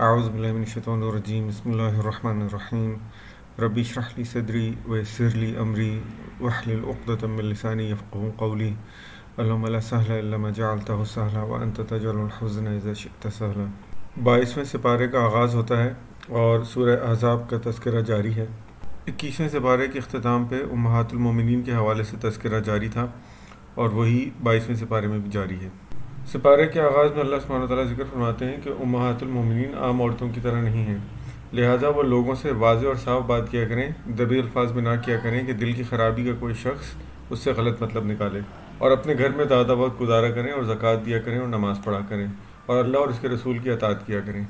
اعوذ باللہ من الشیطان الرجیم بسم اللہ الرحمن الرحیم ربی اشرح لی صدری ویسر لی امری واحلل عقدۃ من لسانی یفقهوا قولی اللہم لا سہل الا ما جعلتہ سہلا وانت تجعل الحزن اذا شئت سہلا۔ 22ویں سپارے کا آغاز ہوتا ہے اور سورہ احزاب کا تذکرہ جاری ہے۔ 21ویں سپارے کے اختتام پہ امہات المومنین کے حوالے سے تذکرہ جاری تھا اور وہی 22ویں سپارے میں بھی جاری ہے۔ سپارے کے آغاز میں اللہ سبحانہ وتعالیٰ ذکر فرماتے ہیں کہ امہات المومنین عام عورتوں کی طرح نہیں ہیں، لہٰذا وہ لوگوں سے واضح اور صاف بات کیا کریں، دبی الفاظ میں نہ کیا کریں کہ دل کی خرابی کا کوئی شخص اس سے غلط مطلب نکالے، اور اپنے گھر میں زیادہ وقت گزارا کریں اور زکوٰۃ دیا کریں اور نماز پڑھا کریں اور اللہ اور اس کے رسول کی اطاعت کیا کریں۔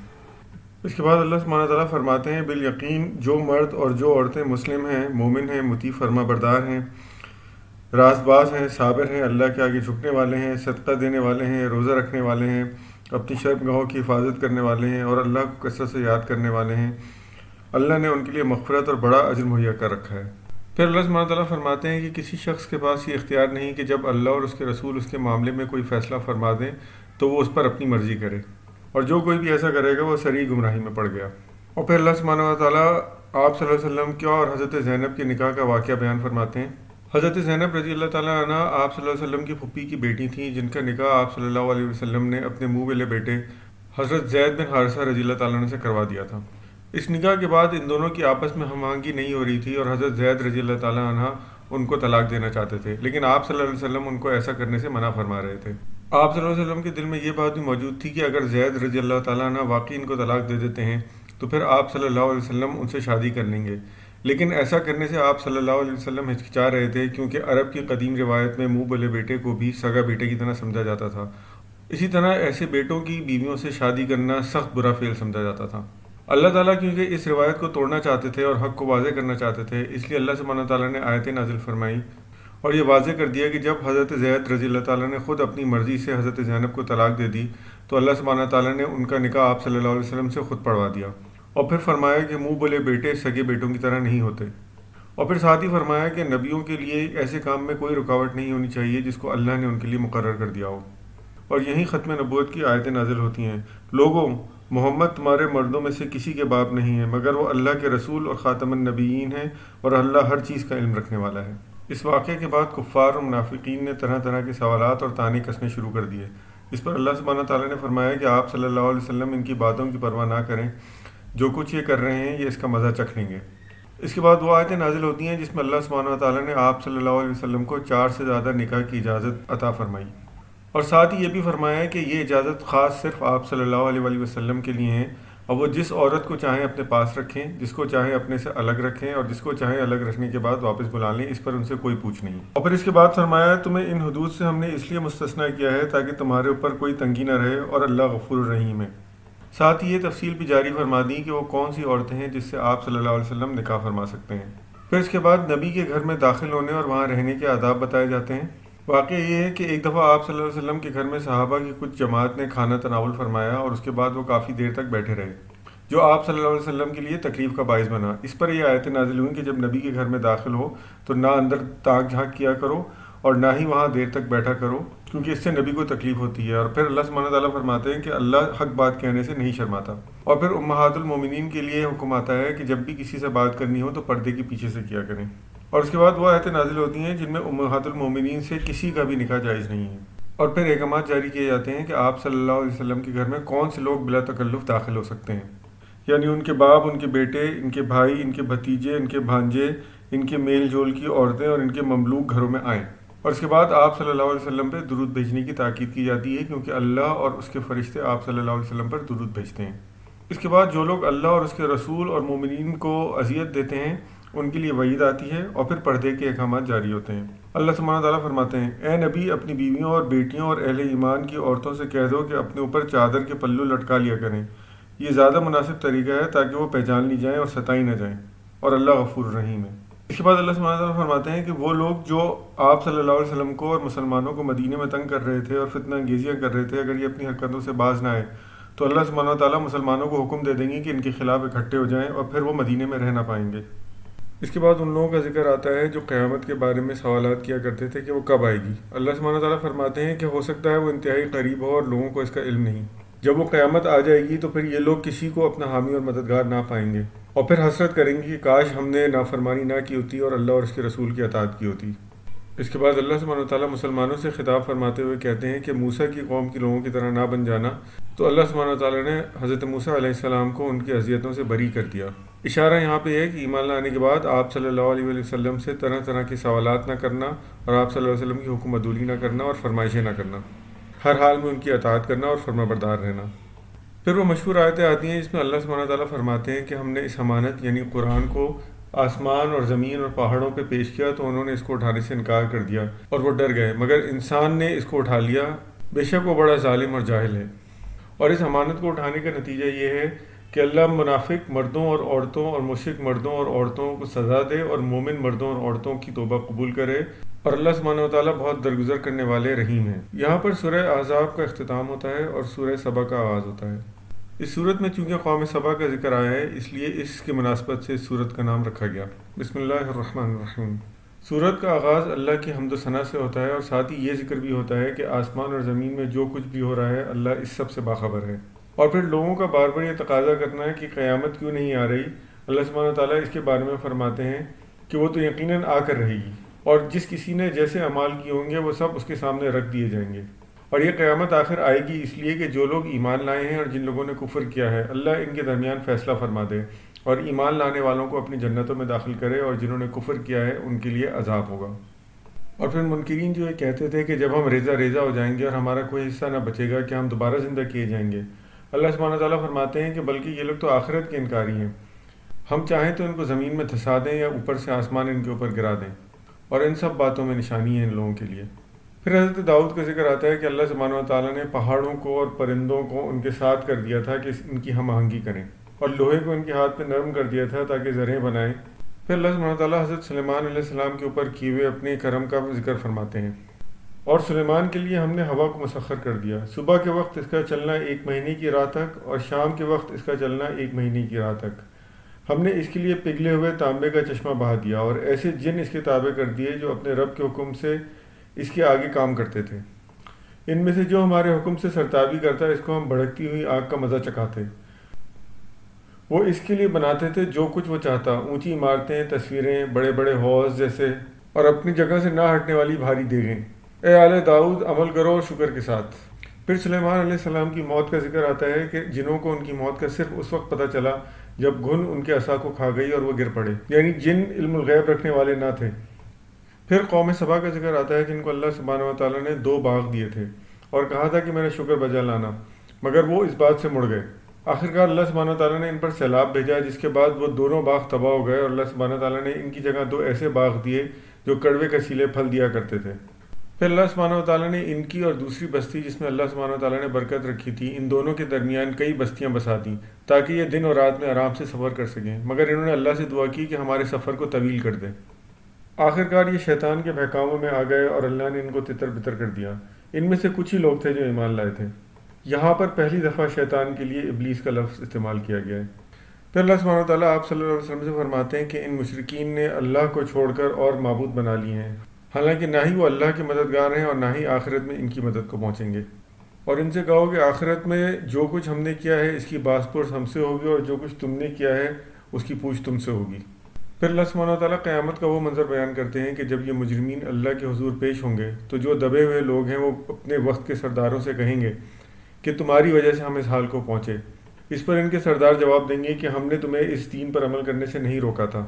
اس کے بعد اللہ سبحانہ وتعالیٰ فرماتے ہیں بالیقین جو مرد اور جو عورتیں مسلم ہیں، مومن ہیں، مطیع فرما بردار ہیں، راست باز ہیں، صابر ہیں، اللہ کے آگے جھکنے والے ہیں، صدقہ دینے والے ہیں، روزہ رکھنے والے ہیں، اپنی شرمگاہوں کی حفاظت کرنے والے ہیں اور اللہ کو کثرت سے یاد کرنے والے ہیں، اللہ نے ان کے لیے مغفرت اور بڑا اجر مہیا کر رکھا ہے۔ پھر اللہ سبحانہ تعالیٰ فرماتے ہیں کہ کسی شخص کے پاس یہ اختیار نہیں کہ جب اللہ اور اس کے رسول اس کے معاملے میں کوئی فیصلہ فرما دیں تو وہ اس پر اپنی مرضی کرے، اور جو کوئی بھی ایسا کرے گا وہ صریح گمراہی میں پڑ گیا۔ اور پھر اللہ سبحانہ تعالیٰ آپ صلی اللہ علیہ وسلم کیا اور حضرت زینب کے نکاح کا واقعہ بیان فرماتے ہیں۔ حضرت زینب رضی اللہ تعالیٰ عنہ آپ صلی اللہ علیہ وسلم کی پھوپھی کی بیٹی تھیں، جن کا نکاح آپ صلی اللہ علیہ وسلم نے اپنے منہ والے بیٹے حضرت زید بن حارثہ رضی اللہ تعالیٰ عنہ سے کروا دیا تھا۔ اس نکاح کے بعد ان دونوں کی آپس میں ہم آہنگی نہیں ہو رہی تھی اور حضرت زید رضی اللہ تعالیٰ عنہ ان کو طلاق دینا چاہتے تھے، لیکن آپ صلی اللہ علیہ وسلم ان کو ایسا کرنے سے منع فرما رہے تھے۔ آپ صلی اللہ علیہ وسلم کے دل میں یہ بات بھی موجود تھی کہ اگر زید رضی اللہ تعالیٰ عنہ واقعی ان کو طلاق دے دیتے ہیں تو پھر آپ صلی اللہ علیہ وسلم ان سے شادی کر لیں گے، لیکن ایسا کرنے سے آپ صلی اللہ علیہ وسلم ہچکچا رہے تھے، کیونکہ عرب کی قدیم روایت میں منہ بولے بیٹے کو بھی سگا بیٹے کی طرح سمجھا جاتا تھا۔ اسی طرح ایسے بیٹوں کی بیویوں سے شادی کرنا سخت برا فعل سمجھا جاتا تھا۔ اللہ تعالیٰ کیونکہ اس روایت کو توڑنا چاہتے تھے اور حق کو واضح کرنا چاہتے تھے، اس لیے اللہ سبحانہ تعالیٰ نے آیتیں نازل فرمائی اور یہ واضح کر دیا کہ جب حضرت زید رضی اللہ تعالیٰ نے خود اپنی مرضی سے حضرت زینب کو طلاق دے دی تو اللہ سبحانہ تعالیٰ نے ان کا نکاح آپ صلی اللہ علیہ وسلم سے خود پڑھوا دیا، اور پھر فرمایا کہ منہ بولے بیٹے سگے بیٹوں کی طرح نہیں ہوتے، اور پھر ساتھ ہی فرمایا کہ نبیوں کے لیے ایسے کام میں کوئی رکاوٹ نہیں ہونی چاہیے جس کو اللہ نے ان کے لیے مقرر کر دیا ہو۔ اور یہیں ختم نبوت کی آیتیں نازل ہوتی ہیں، لوگوں محمد تمہارے مردوں میں سے کسی کے باپ نہیں ہے مگر وہ اللہ کے رسول اور خاتم النبیین ہیں اور اللہ ہر چیز کا علم رکھنے والا ہے۔ اس واقعے کے بعد کفار اور منافقین نے طرح طرح کے سوالات اور طعنے کسنے شروع کر دیے۔ اس پر اللہ سبحانہ تعالیٰ نے فرمایا کہ آپ صلی اللہ علیہ وسلم ان کی باتوں کی پرواہ نہ کریں، جو کچھ یہ کر رہے ہیں یہ اس کا مزہ چکھ لیں گے۔ اس کے بعد وہ آیتیں نازل ہوتی ہیں جس میں اللہ سبحانہ تعالیٰ نے آپ صلی اللہ علیہ وسلم کو 4 سے زیادہ نکاح کی اجازت عطا فرمائی، اور ساتھ ہی یہ بھی فرمایا کہ یہ اجازت خاص صرف آپ صلی اللہ علیہ وسلم کے لیے ہیں، اور وہ جس عورت کو چاہیں اپنے پاس رکھیں، جس کو چاہیں اپنے سے الگ رکھیں، اور جس کو چاہیں الگ رکھنے کے بعد واپس بلا لیں، اس پر ان سے کوئی پوچھ نہیں۔ اور پھر اس کے بعد فرمایا تمہیں ان حدود سے ہم نے اس لیے مستثنیٰ کیا ہے تاکہ تمہارے اوپر کوئی تنگی نہ رہے، اور اللہ غفور الرحیم ہے۔ ساتھ ہی یہ تفصیل بھی جاری فرما دی کہ وہ کون سی عورتیں ہیں جس سے آپ صلی اللہ علیہ وسلم نکاح فرما سکتے ہیں۔ پھر اس کے بعد نبی کے گھر میں داخل ہونے اور وہاں رہنے کے آداب بتائے جاتے ہیں۔ واقعہ یہ ہے کہ ایک دفعہ آپ صلی اللہ علیہ وسلم کے گھر میں صحابہ کی کچھ جماعت نے کھانا تناول فرمایا اور اس کے بعد وہ کافی دیر تک بیٹھے رہے، جو آپ صلی اللہ علیہ وسلم کے لیے تکلیف کا باعث بنا۔ اس پر یہ آیتیں نازل ہوئیں کہ جب نبی کے گھر میں داخل ہو تو نہ اندر تاک جھانک کیا کرو اور نہ ہی وہاں دیر تک بیٹھا کرو، کیونکہ اس سے نبی کو تکلیف ہوتی ہے۔ اور پھر اللہ سبحانہ تعالیٰ فرماتے ہیں کہ اللہ حق بات کہنے سے نہیں شرماتا۔ اور پھر امہات المومنین کے لیے حکم آتا ہے کہ جب بھی کسی سے بات کرنی ہو تو پردے کے پیچھے سے کیا کریں۔ اور اس کے بعد وہ آیتیں نازل ہوتی ہیں جن میں امہات المومنین سے کسی کا بھی نکاح جائز نہیں ہے، اور پھر احکامات جاری کیے جاتے ہیں کہ آپ صلی اللہ علیہ وسلم کے گھر میں کون سے لوگ بلا تکلف داخل ہو سکتے ہیں، یعنی ان کے باپ، ان کے بیٹے، ان کے بھائی، ان کے بھتیجے، ان کے بھانجے، ان کے میل جول کی عورتیں اور ان کے مملوک گھروں میں آئیں۔ اور اس کے بعد آپ صلی اللہ علیہ وسلم پہ درود بھیجنے کی تاکید کی جاتی ہے، کیونکہ اللہ اور اس کے فرشتے آپ صلی اللہ علیہ وسلم پر درود بھیجتے ہیں۔ اس کے بعد جو لوگ اللہ اور اس کے رسول اور مومنین کو اذیت دیتے ہیں ان کے لیے وعید آتی ہے، اور پھر پردے کے احکامات جاری ہوتے ہیں۔ اللہ سبحانہ تعالیٰ فرماتے ہیں اے نبی اپنی بیویوں اور بیٹیوں اور اہل ایمان کی عورتوں سے کہہ دو کہ اپنے اوپر چادر کے پلو لٹکا لیا کریں، یہ زیادہ مناسب طریقہ ہے تاکہ وہ پہچان لی جائیں اور ستائی نہ جائیں، اور اللہ غفور الرحیم ہے۔ اس کے بعد اللہ سبحانہ تعالیٰ فرماتے ہیں کہ وہ لوگ جو آپ صلی اللہ علیہ وسلم کو اور مسلمانوں کو مدینے میں تنگ کر رہے تھے اور فتنہ انگیزیاں کر رہے تھے، اگر یہ اپنی حرکتوں سے باز نہ آئے تو اللہ سبحانہ تعالیٰ مسلمانوں کو حکم دے دیں گے کہ ان کے خلاف اکٹھے ہو جائیں، اور پھر وہ مدینے میں رہ نہ پائیں گے۔ اس کے بعد ان لوگوں کا ذکر آتا ہے جو قیامت کے بارے میں سوالات کیا کرتے تھے کہ وہ کب آئے گی۔ اللہ سبحانہ تعالیٰ فرماتے ہیں کہ ہو سکتا ہے وہ انتہائی قریب ہو اور لوگوں کو اس کا علم نہیں۔ جب وہ قیامت آ جائے گی تو پھر یہ لوگ کسی کو اپنا حامی اور مددگار نہ پائیں گے، اور پھر حسرت کریں گے کہ کاش ہم نے نافرمانی نہ کی ہوتی اور اللہ اور اس کے رسول کی اطاعت کی ہوتی۔ اس کے بعد اللہ سبحانہ وتعالیٰ مسلمانوں سے خطاب فرماتے ہوئے کہتے ہیں کہ موسیٰ کی قوم کے لوگوں کی طرح نہ بن جانا، تو اللہ سبحانہ وتعالیٰ نے حضرت موسیٰ علیہ السلام کو ان کی اذیتوں سے بری کر دیا۔ اشارہ یہاں پہ ہے کہ ایمان لانے کے بعد آپ صلی اللہ علیہ وآلہ وسلم سے طرح طرح کے سوالات نہ کرنا، اور آپ صلی اللہ علیہ وسلم کی حکم عدولی نہ کرنا اور فرمائشیں نہ کرنا، ہر حال میں ان کی اطاعت کرنا اور فرما بردار رہنا۔ پھر وہ مشہور آیتیں آتی ہیں جس میں اللہ سبحانہ وتعالیٰ فرماتے ہیں کہ ہم نے اس امانت یعنی قرآن کو آسمان اور زمین اور پہاڑوں پہ پیش کیا تو انہوں نے اس کو اٹھانے سے انکار کر دیا اور وہ ڈر گئے، مگر انسان نے اس کو اٹھا لیا، بے شک وہ بڑا ظالم اور جاہل ہے۔ اور اس امانت کو اٹھانے کا نتیجہ یہ ہے کہ اللہ منافق مردوں اور عورتوں اور مشرک مردوں اور عورتوں کو سزا دے اور مومن مردوں اور عورتوں کی توبہ قبول کرے، اور اللہ سبحانہ وتعالیٰ بہت درگزر کرنے والے رحیم ہیں۔ یہاں پر سورہ احزاب کا اختتام ہوتا ہے اور سورہ سبا کا آغاز ہوتا ہے۔ اس صورت میں چونکہ قوم سبا کا ذکر آیا ہے اس لیے اس کے مناسبت سے اس صورت کا نام رکھا گیا۔ بسم اللہ الرحمن الرحیم۔ صورت کا آغاز اللہ کی حمد و ثنا سے ہوتا ہے، اور ساتھ ہی یہ ذکر بھی ہوتا ہے کہ آسمان اور زمین میں جو کچھ بھی ہو رہا ہے اللہ اس سب سے باخبر ہے۔ اور پھر لوگوں کا بار بار یہ تقاضا کرنا ہے کہ قیامت کیوں نہیں آ رہی، اللہ سبحانہ وتعالیٰ اس کے بارے میں فرماتے ہیں کہ وہ تو یقیناً آ کر رہے گی، اور جس کسی نے جیسے اعمال کیے ہوں گے وہ سب اس کے سامنے رکھ دیے جائیں گے۔ اور یہ قیامت آخر آئے گی اس لیے کہ جو لوگ ایمان لائے ہیں اور جن لوگوں نے کفر کیا ہے اللہ ان کے درمیان فیصلہ فرما دے، اور ایمان لانے والوں کو اپنی جنتوں میں داخل کرے، اور جنہوں نے کفر کیا ہے ان کے لیے عذاب ہوگا۔ اور پھر منکرین جو یہ کہتے تھے کہ جب ہم ریزہ ریزہ ہو جائیں گے اور ہمارا کوئی حصہ نہ بچے گا کہ ہم دوبارہ زندہ کیے جائیں گے، اللہ سبحانہ تعالیٰ فرماتے ہیں کہ بلکہ یہ لوگ تو آخرت کے انکاری ہیں، ہم چاہیں تو ان کو زمین میں دھسا دیں یا اوپر سے آسمان ان کے اوپر گرا دیں، اور ان سب باتوں میں نشانی ہے ان لوگوں کے لیے۔ پھر حضرت داؤد کا ذکر آتا ہے کہ اللہ سبحانہ وتعالیٰ نے پہاڑوں کو اور پرندوں کو ان کے ساتھ کر دیا تھا کہ ان کی ہم آہنگی کریں، اور لوہے کو ان کے ہاتھ پہ نرم کر دیا تھا تاکہ زرہیں بنائیں۔ پھر اللہ سبحانہ وتعالیٰ حضرت سلیمان علیہ السلام کے اوپر کیے ہوئے اپنے کرم کا ذکر فرماتے ہیں، اور سلیمان کے لیے ہم نے ہوا کو مسخر کر دیا، صبح کے وقت اس کا چلنا 1 مہینے کی رات تک اور شام کے وقت اس کا چلنا 1 مہینے کی رات تک۔ ہم نے اس کے لیے پگھلے ہوئے تانبے کا چشمہ بہا دیا، اور ایسے جن اس کے تابع کر دیے جو اپنے رب کے حکم سے اس کے آگے کام کرتے تھے۔ ان میں سے جو ہمارے حکم سے سرتابی کرتا اس کو ہم بھڑکتی ہوئی آگ کا مزہ چکھاتے۔ وہ اس کے لیے بناتے تھے جو کچھ وہ چاہتا، اونچی عمارتیں، تصویریں، بڑے بڑے حوض جیسے، اور اپنی جگہ سے نہ ہٹنے والی بھاری دیگیں۔ اے آل داؤد عمل کرو اور شکر کے ساتھ۔ پھر سلیمان علیہ السلام کی موت کا ذکر آتا ہے کہ جنوں کو ان کی موت کا صرف اس وقت پتہ چلا جب گھن ان کے عصا کو کھا گئی اور وہ گر پڑے، یعنی جن علم الغیب رکھنے والے نہ تھے۔ پھر قوم سبا کا ذکر آتا ہے جن کو اللہ سبحانہ وتعالیٰ نے 2 باغ دیے تھے اور کہا تھا کہ میرا شکر بجا لانا، مگر وہ اس بات سے مڑ گئے۔ آخرکار اللہ سبحانہ وتعالیٰ نے ان پر سیلاب بھیجا، جس کے بعد وہ دونوں باغ تباہ ہو گئے، اور اللہ سبحانہ وتعالیٰ نے ان کی جگہ 2 ایسے باغ دیے جو کڑوے کسیلے پھل دیا کرتے تھے۔ پھر اللہ سبحانہ وتعالیٰ نے ان کی اور دوسری بستی جس میں اللہ سبحانہ وتعالیٰ نے برکت رکھی تھی، ان دونوں کے درمیان کئی بستیاں بسا دیں تاکہ یہ دن اور رات میں آرام سے سفر کر سکیں، مگر انہوں نے اللہ سے دعا کی کہ ہمارے سفر کو طویل کر دے۔ آخرکار یہ شیطان کے بہکاووں میں آ گئے اور اللہ نے ان کو تتر بتر کر دیا۔ ان میں سے کچھ ہی لوگ تھے جو ایمان لائے تھے۔ یہاں پر پہلی دفعہ شیطان کے لیے ابلیس کا لفظ استعمال کیا گیا ہے۔ پھر اللہ سبحانہ وتعالیٰ آپ صلی اللہ علیہ وسلم سے فرماتے ہیں کہ ان مشرکین نے اللہ کو چھوڑ کر اور معبود بنا لیے ہیں، حالانکہ نہ ہی وہ اللہ کے مددگار ہیں اور نہ ہی آخرت میں ان کی مدد کو پہنچیں گے۔ اور ان سے کہو کہ آخرت میں جو کچھ ہم نے کیا ہے اس کی باز پرس ہم سے ہوگی، اور جو کچھ تم نے کیا ہے اس کی پوچھ تم سے ہوگی۔ پھر اللہ سبحانہ وتعالیٰ قیامت کا وہ منظر بیان کرتے ہیں کہ جب یہ مجرمین اللہ کے حضور پیش ہوں گے تو جو دبے ہوئے لوگ ہیں وہ اپنے وقت کے سرداروں سے کہیں گے کہ تمہاری وجہ سے ہم اس حال کو پہنچے۔ اس پر ان کے سردار جواب دیں گے کہ ہم نے تمہیں اس دین پر عمل کرنے سے نہیں روکا تھا،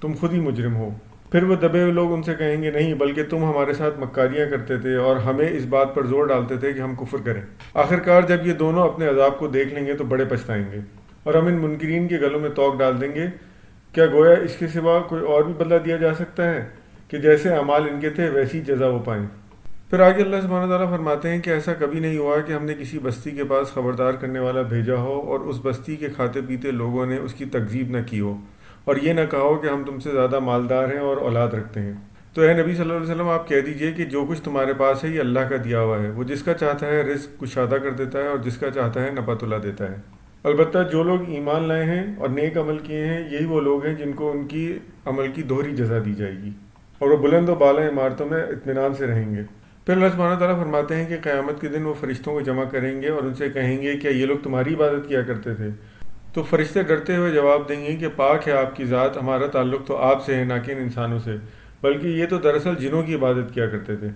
تم خود ہی مجرم ہو۔ پھر وہ دبے ہوئے لوگ ان سے کہیں گے نہیں، بلکہ تم ہمارے ساتھ مکاریاں کرتے تھے اور ہمیں اس بات پر زور ڈالتے تھے کہ ہم کفر کریں۔ آخرکار جب یہ دونوں اپنے عذاب کو دیکھ لیں گے تو بڑے پچھتائیں گے، اور ہم ان منکرین کے گلوں میں توق ڈال دیں گے، کیا گویا اس کے سوا کوئی اور بھی بدلہ دیا جا سکتا ہے کہ جیسے اعمال ان کے تھے ویسی جزا وہ پائیں۔ پھر آگے اللہ سبحانہ تعالیٰ فرماتے ہیں کہ ایسا کبھی نہیں ہوا کہ ہم نے کسی بستی کے پاس خبردار کرنے والا بھیجا ہو اور اس بستی کے کھاتے پیتے لوگوں نے اس کی تکذیب نہ کی ہو، اور یہ نہ کہا ہو کہ ہم تم سے زیادہ مالدار ہیں اور اولاد رکھتے ہیں۔ تو اے نبی صلی اللہ علیہ وسلم آپ کہہ دیجئے کہ جو کچھ تمہارے پاس ہے یہ اللہ کا دیا ہوا ہے، وہ جس کا چاہتا ہے رزق کشادہ کر دیتا ہے اور جس کا چاہتا ہے نپا تلا دیتا ہے۔ البتہ جو لوگ ایمان لائے ہیں اور نیک عمل کیے ہیں یہی وہ لوگ ہیں جن کو ان کی عمل کی دوہری جزا دی جائے گی، اور وہ بلند و بالا عمارتوں میں اطمینان سے رہیں گے۔ پھر اللہ سبحانہ تعالیٰ فرماتے ہیں کہ قیامت کے دن وہ فرشتوں کو جمع کریں گے اور ان سے کہیں گے کیا یہ لوگ تمہاری عبادت کیا کرتے تھے؟ تو فرشتے ڈرتے ہوئے جواب دیں گے کہ پاک ہے آپ کی ذات، ہمارا تعلق تو آپ سے ہے نہ کہ ان انسانوں سے، بلکہ یہ تو دراصل جنوں کی عبادت کیا کرتے تھے۔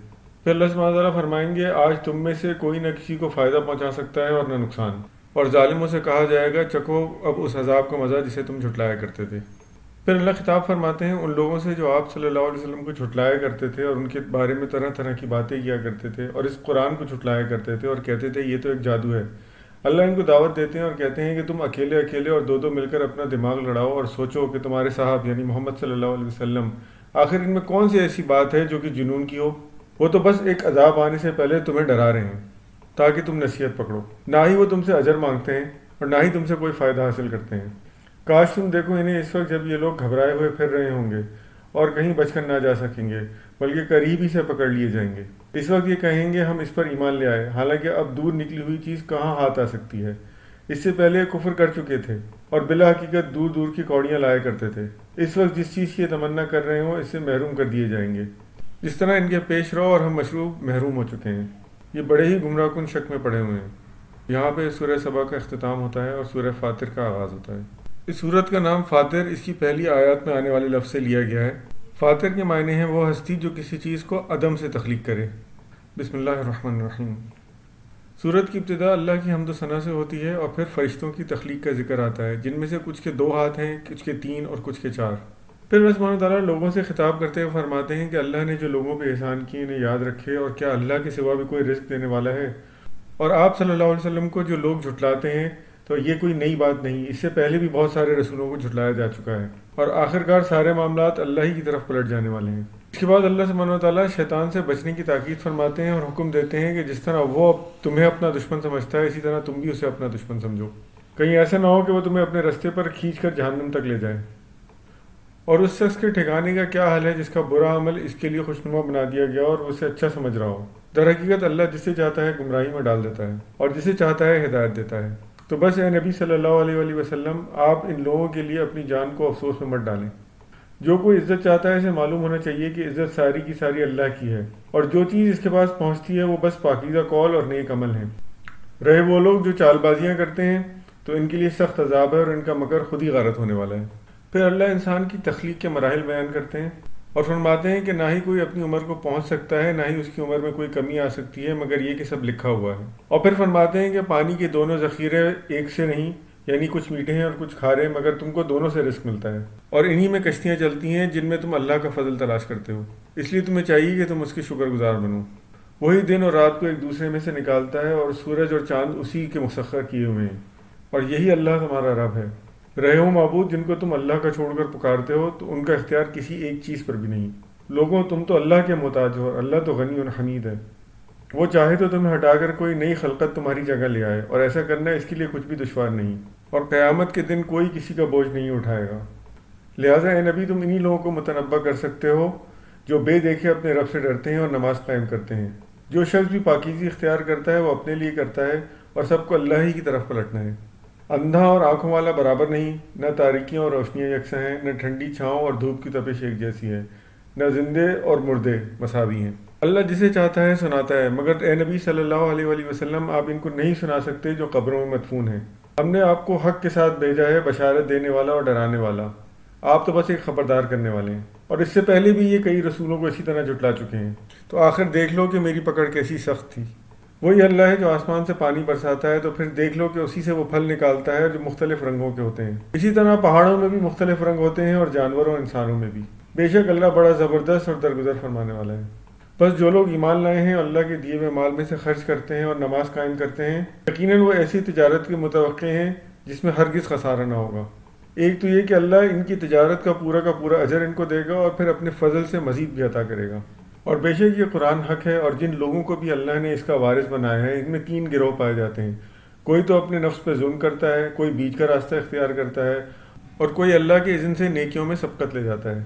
پھر اللہ سبحانہ تعالیٰ فرمائیں گے آج تم میں سے کوئی نہ کسی کو فائدہ پہنچا سکتا ہے اور نہ نقصان، اور ظالموں سے کہا جائے گا چکھو اب اس عذاب کا مزہ جسے تم جھٹلایا کرتے تھے۔ پھر اللہ خطاب فرماتے ہیں ان لوگوں سے جو آپ صلی اللہ علیہ وسلم کو جھٹلایا کرتے تھے اور ان کے بارے میں طرح طرح کی باتیں کیا کرتے تھے اور اس قرآن کو جھٹلایا کرتے تھے اور کہتے تھے یہ تو ایک جادو ہے۔ اللہ ان کو دعوت دیتے ہیں اور کہتے ہیں کہ تم اکیلے اکیلے اور دو دو مل کر اپنا دماغ لڑاؤ اور سوچو کہ تمہارے صاحب یعنی محمد صلی اللہ علیہ وسلم آخر ان میں کون سی ایسی بات ہے جو کہ جنون کی ہو؟ وہ تو بس ایک عذاب آنے سے پہلے تمہیں ڈرا رہے ہیں تاکہ تم نصیحت پکڑو، نہ ہی وہ تم سے اجر مانگتے ہیں اور نہ ہی تم سے کوئی فائدہ حاصل کرتے ہیں۔ کاش تم دیکھو انہیں اس وقت جب یہ لوگ گھبرائے ہوئے پھر رہے ہوں گے اور کہیں بچ کر نہ جا سکیں گے بلکہ قریب ہی سے پکڑ لیے جائیں گے۔ اس وقت یہ کہیں گے ہم اس پر ایمان لے آئے، حالانکہ اب دور نکلی ہوئی چیز کہاں ہاتھ آ سکتی ہے۔ اس سے پہلے کفر کر چکے تھے اور بلا حقیقت دور دور کی کوڑیاں لایا کرتے تھے۔ اس وقت جس چیز کی تمنا کر رہے ہوں اس سے محروم کر دیے جائیں گے، جس طرح ان کے پیش رو اور ہم مشروب محروم ہو چکے ہیں۔ یہ بڑے ہی گمراہ کن شک میں پڑے ہوئے ہیں۔ یہاں پہ سورہ سبا کا اختتام ہوتا ہے اور سورہ فاطر کا آغاز ہوتا ہے۔ اس سورت کا نام فاطر اس کی پہلی آیات میں آنے والے لفظ سے لیا گیا ہے۔ فاطر کے معنی ہیں وہ ہستی جو کسی چیز کو عدم سے تخلیق کرے۔ بسم اللہ الرحمن الرحیم۔ سورت کی ابتدا اللہ کی حمد و ثنا سے ہوتی ہے اور پھر فرشتوں کی تخلیق کا ذکر آتا ہے، جن میں سے کچھ کے 2 ہاتھ ہیں، کچھ کے 3 اور کچھ کے 4۔ پھر اللہ سبحانہ تعالیٰ لوگوں سے خطاب کرتے ہوئے فرماتے ہیں کہ اللہ نے جو لوگوں پہ احسان کیے انہیں یاد رکھے، اور کیا اللہ کے سوا بھی کوئی رزق دینے والا ہے؟ اور آپ صلی اللہ علیہ وسلم کو جو لوگ جھٹلاتے ہیں تو یہ کوئی نئی بات نہیں، اس سے پہلے بھی بہت سارے رسولوں کو جھٹلایا جا چکا ہے، اور آخرکار سارے معاملات اللہ ہی کی طرف پلٹ جانے والے ہیں۔ اس کے بعد اللہ سبحانہ وتعالیٰ شیطان سے بچنے کی تاکید فرماتے ہیں اور حکم دیتے ہیں کہ جس طرح وہ تمہیں اپنا دشمن سمجھتا ہے اسی طرح تم بھی اسے اپنا دشمن سمجھو، کہیں ایسا نہ ہو کہ وہ تمہیں اپنے رستے پر کھینچ کر جہنم تک لے جائے۔ اور اس شخص کے ٹھکانے کا کیا حال ہے جس کا برا عمل اس کے لیے خوشنما بنا دیا گیا اور اسے اچھا سمجھ رہا ہو۔ در حقیقت اللہ جسے چاہتا ہے گمراہی میں ڈال دیتا ہے اور جسے چاہتا ہے ہدایت دیتا ہے۔ تو بس اے نبی صلی اللہ علیہ وآلہ وسلم، آپ ان لوگوں کے لیے اپنی جان کو افسوس میں مت ڈالیں۔ جو کوئی عزت چاہتا ہے اسے معلوم ہونا چاہیے کہ عزت ساری کی ساری اللہ کی ہے، اور جو چیز اس کے پاس پہنچتی ہے وہ بس پاکیزہ قول اور نیک عمل ہے۔ رہے وہ لوگ جو چال بازیاں کرتے ہیں تو ان کے لیے سخت عذاب ہے اور ان کا مکر خود ہی غارت ہونے والا ہے۔ پھر اللہ انسان کی تخلیق کے مراحل بیان کرتے ہیں اور فرماتے ہیں کہ نہ ہی کوئی اپنی عمر کو پہنچ سکتا ہے، نہ ہی اس کی عمر میں کوئی کمی آ سکتی ہے، مگر یہ کہ سب لکھا ہوا ہے۔ اور پھر فرماتے ہیں کہ پانی کے دونوں ذخیرے ایک سے نہیں، یعنی کچھ میٹھے ہیں اور کچھ کھارے، مگر تم کو دونوں سے رزق ملتا ہے، اور انہی میں کشتیاں چلتی ہیں جن میں تم اللہ کا فضل تلاش کرتے ہو، اس لیے تمہیں چاہیے کہ تم اس کے شکر گزار بنو۔ وہی دن اور رات کو ایک دوسرے میں سے نکالتا ہے اور سورج اور چاند اسی کے مسخر کیے ہوئے ہیں، اور یہی اللہ تمہارا رب ہے۔ رہے ہو معبود جن کو تم اللہ کا چھوڑ کر پکارتے ہو تو ان کا اختیار کسی ایک چیز پر بھی نہیں۔ لوگوں تم تو اللہ کے محتاج ہو، اللہ تو غنی و حمید ہے، وہ چاہے تو تمہیں ہٹا کر کوئی نئی خلقت تمہاری جگہ لے آئے، اور ایسا کرنا اس کے لیے کچھ بھی دشوار نہیں، اور قیامت کے دن کوئی کسی کا بوجھ نہیں اٹھائے گا۔ لہٰذا اے نبی تم انہی لوگوں کو متنبہ کر سکتے ہو جو بے دیکھے اپنے رب سے ڈرتے ہیں اور نماز قائم کرتے ہیں۔ جو شخص بھی پاکیزی اختیار کرتا ہے وہ اپنے لیے کرتا ہے اور سب کو اللہ ہی کی طرف پلٹنا ہے۔ اندھا اور آنکھوں والا برابر نہیں، نہ تاریکیاں اور روشنیاں یکساں ہیں، نہ ٹھنڈی چھاؤں اور دھوپ کی تپش ایک جیسی ہے، نہ زندے اور مردے مساوی ہیں۔ اللہ جسے چاہتا ہے سناتا ہے، مگر اے نبی صلی اللہ علیہ وآلہ وسلم آپ ان کو نہیں سنا سکتے جو قبروں میں مدفون ہیں۔ ہم نے آپ کو حق کے ساتھ بھیجا ہے، بشارت دینے والا اور ڈرانے والا، آپ تو بس ایک خبردار کرنے والے ہیں۔ اور اس سے پہلے بھی یہ کئی رسولوں کو اسی طرح جھٹلا چکے ہیں، تو آخر دیکھ لو کہ میری پکڑ کیسی سخت تھی۔ وہی اللہ ہے جو آسمان سے پانی برساتا ہے، تو پھر دیکھ لو کہ اسی سے وہ پھل نکالتا ہے جو مختلف رنگوں کے ہوتے ہیں۔ اسی طرح پہاڑوں میں بھی مختلف رنگ ہوتے ہیں اور جانوروں اور انسانوں میں بھی۔ بے شک اللہ بڑا زبردست اور درگزر فرمانے والا ہے۔ بس جو لوگ ایمان لائے ہیں اور اللہ کے دیے ہوئے مال میں سے خرچ کرتے ہیں اور نماز قائم کرتے ہیں، یقیناً وہ ایسی تجارت کے متوقع ہیں جس میں ہرگز خسارہ نہ ہوگا۔ ایک تو یہ کہ اللہ ان کی تجارت کا پورا اجر ان کو دے گا اور پھر اپنے فضل سے مزید بھی عطا کرے گا۔ اور بے شک یہ قرآن حق ہے، اور جن لوگوں کو بھی اللہ نے اس کا وارث بنایا ہے ان میں 3 گروہ پائے جاتے ہیں۔ کوئی تو اپنے نفس پہ ظلم کرتا ہے، کوئی بیچ کا راستہ اختیار کرتا ہے، اور کوئی اللہ کے اذن سے نیکیوں میں سبقت لے جاتا ہے۔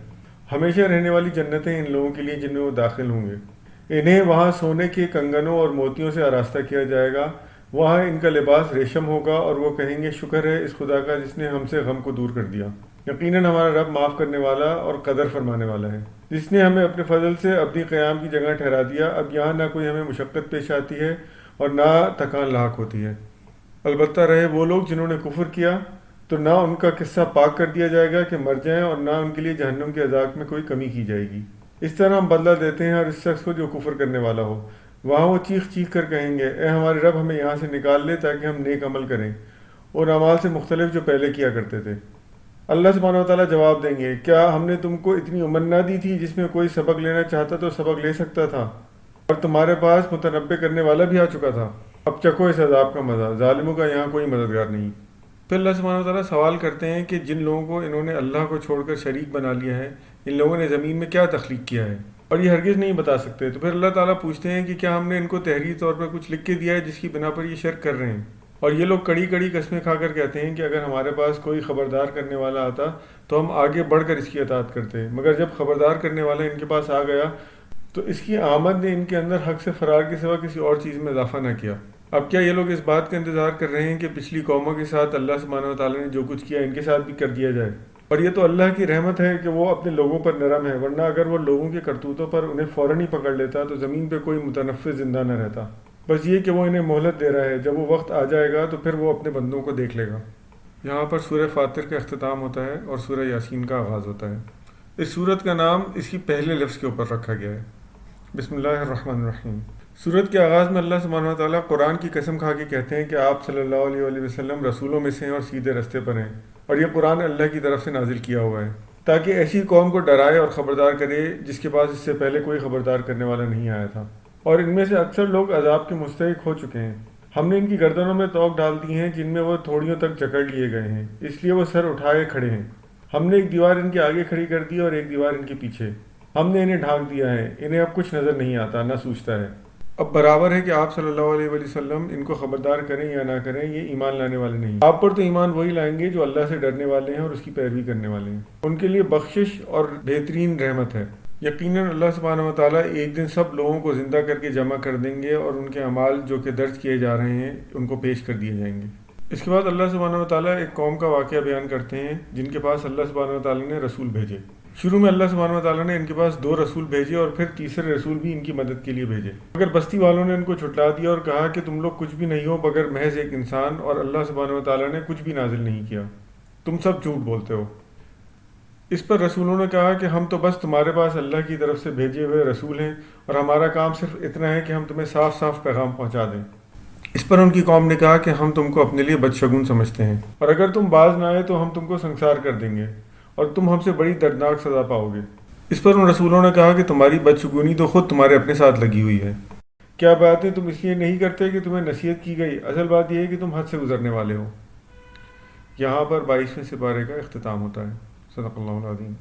ہمیشہ رہنے والی جنتیں ان لوگوں کے لیے جن میں وہ داخل ہوں گے۔ انہیں وہاں سونے کے کنگنوں اور موتیوں سے آراستہ کیا جائے گا، وہاں ان کا لباس ریشم ہوگا، اور وہ کہیں گے شکر ہے اس خدا کا جس نے ہم سے غم کو دور کر دیا۔ یقیناً ہمارا رب معاف کرنے والا اور قدر فرمانے والا ہے، جس نے ہمیں اپنے فضل سے اپنی قیام کی جگہ ٹھہرا دیا۔ اب یہاں نہ کوئی ہمیں مشقت پیش آتی ہے اور نہ تھکان لاحق ہوتی ہے۔ البتہ رہے وہ لوگ جنہوں نے کفر کیا، تو نہ ان کا قصہ پاک کر دیا جائے گا کہ مر جائیں، اور نہ ان کے لیے جہنم کے عذاب میں کوئی کمی کی جائے گی۔ اس طرح ہم بدلہ دیتے ہیں ہر اس شخص کو جو کفر کرنے والا ہو۔ وہاں وہ چیخ چیخ کر کہیں گے، اے ہمارے رب، ہمیں یہاں سے نکال لے تاکہ ہم نیک عمل کریں اور اعمال سے مختلف جو پہلے کیا کرتے تھے۔ اللہ سبحانہ وتعالیٰ جواب دیں گے، کیا ہم نے تم کو اتنی عمر نہ دی تھی جس میں کوئی سبق لینا چاہتا تو سبق لے سکتا تھا، اور تمہارے پاس متنبع کرنے والا بھی آ چکا تھا؟ اب چکھو اس عذاب کا مزہ، ظالموں کا یہاں کوئی مددگار نہیں۔ پھر اللہ سبحانہ وتعالیٰ سوال کرتے ہیں کہ جن لوگوں کو انہوں نے اللہ کو چھوڑ کر شریک بنا لیا ہے، ان لوگوں نے زمین میں کیا تخلیق کیا ہے، اور یہ ہرگز نہیں بتا سکتے۔ تو پھر اللہ تعالیٰ پوچھتے ہیں کہ کیا ہم نے ان کو تحریری طور پر کچھ لکھ کے دیا ہے جس کی بنا پر یہ شرک کر رہے ہیں؟ اور یہ لوگ کڑی کڑی قسمیں کھا کر کہتے ہیں کہ اگر ہمارے پاس کوئی خبردار کرنے والا آتا تو ہم آگے بڑھ کر اس کی اطاعت کرتے، مگر جب خبردار کرنے والا ان کے پاس آ گیا تو اس کی آمد نے ان کے اندر حق سے فرار کے سوا کسی اور چیز میں اضافہ نہ کیا۔ اب کیا یہ لوگ اس بات کا انتظار کر رہے ہیں کہ پچھلی قوموں کے ساتھ اللہ سبحانہ وتعالیٰ نے جو کچھ کیا ان کے ساتھ بھی کر دیا جائے؟ اور یہ تو اللہ کی رحمت ہے کہ وہ اپنے لوگوں پر نرم ہے، ورنہ اگر وہ لوگوں کے کرتوتوں پر انہیں فوراً ہی پکڑ لیتا تو زمین پہ کوئی متنفس زندہ نہ رہتا۔ بس یہ کہ وہ انہیں مہلت دے رہا ہے، جب وہ وقت آ جائے گا تو پھر وہ اپنے بندوں کو دیکھ لے گا۔ یہاں پر سورہ فاطر کا اختتام ہوتا ہے اور سورہ یاسین کا آغاز ہوتا ہے۔ اس سورت کا نام اس کی پہلے لفظ کے اوپر رکھا گیا ہے، بسم اللہ الرحمن الرحیم۔ سورت کے آغاز میں اللہ سبحانہ وتعالیٰ قرآن کی قسم کھا کے کہتے ہیں کہ آپ صلی اللہ علیہ وآلہ وسلم رسولوں میں سے ہیں اور سیدھے رستے پر ہیں، اور یہ قرآن اللہ کی طرف سے نازل کیا ہوا ہے تاکہ ایسی قوم کو ڈرائے اور خبردار کرے جس کے پاس اس سے پہلے کوئی خبردار کرنے والا نہیں آیا تھا، اور ان میں سے اکثر لوگ عذاب کے مستحق ہو چکے ہیں۔ ہم نے ان کی گردنوں میں توق ڈال دی ہیں جن میں وہ تھوڑیوں تک جکڑ لیے گئے ہیں، اس لیے وہ سر اٹھائے کھڑے ہیں۔ ہم نے ایک دیوار ان کے آگے کھڑی کر دی اور ایک دیوار ان کے پیچھے۔ ہم نے انہیں ڈھانک دیا ہے، انہیں اب کچھ نظر نہیں آتا نہ سوچتا ہے۔ اب برابر ہے کہ آپ صلی اللہ علیہ وآلہ وسلم ان کو خبردار کریں یا نہ کریں، یہ ایمان لانے والے نہیں۔ آپ پر تو ایمان وہی لائیں گے جو اللہ سے ڈرنے والے ہیں اور اس کی پیروی کرنے والے ہیں، ان کے لیے بخشش اور بہترین رحمت ہے۔ یقیناً اللہ سبحانہ وتعالیٰ ایک دن سب لوگوں کو زندہ کر کے جمع کر دیں گے اور ان کے اعمال جو کہ درج کیے جا رہے ہیں ان کو پیش کر دیے جائیں گے۔ اس کے بعد اللہ سبحانہ وتعالیٰ ایک قوم کا واقعہ بیان کرتے ہیں جن کے پاس اللہ سبحانہ وتعالیٰ نے رسول بھیجے۔ شروع میں اللہ سبحانہ وتعالیٰ نے ان کے پاس 2 رسول بھیجے اور پھر تیسرے رسول بھی ان کی مدد کے لیے بھیجے، مگر بستی والوں نے ان کو جھٹلا دیا اور کہا کہ تم لوگ کچھ بھی نہیں ہو مگر محض ایک انسان، اور اللہ سبحانہ وتعالیٰ نے کچھ بھی نازل نہیں کیا، تم سب جھوٹ بولتے ہو۔ اس پر رسولوں نے کہا کہ ہم تو بس تمہارے پاس اللہ کی طرف سے بھیجے ہوئے رسول ہیں، اور ہمارا کام صرف اتنا ہے کہ ہم تمہیں صاف صاف پیغام پہنچا دیں۔ اس پر ان کی قوم نے کہا کہ ہم تم کو اپنے لیے بدشگون سمجھتے ہیں، اور اگر تم باز نہ آئے تو ہم تم کو سنسار کر دیں گے اور تم ہم سے بڑی دردناک سزا پاؤ گے۔ اس پر ان رسولوں نے کہا کہ تمہاری بدشگونی تو خود تمہارے اپنے ساتھ لگی ہوئی ہے، کیا باتیں تم اس لیے نہیں کرتے کہ تمہیں نصیحت کی گئی؟ اصل بات یہ ہے کہ تم حد سے گزرنے والے ہو۔ یہاں پر 22ویں سپارے کا اختتام ہوتا ہے۔ صدق اللہ العظیم۔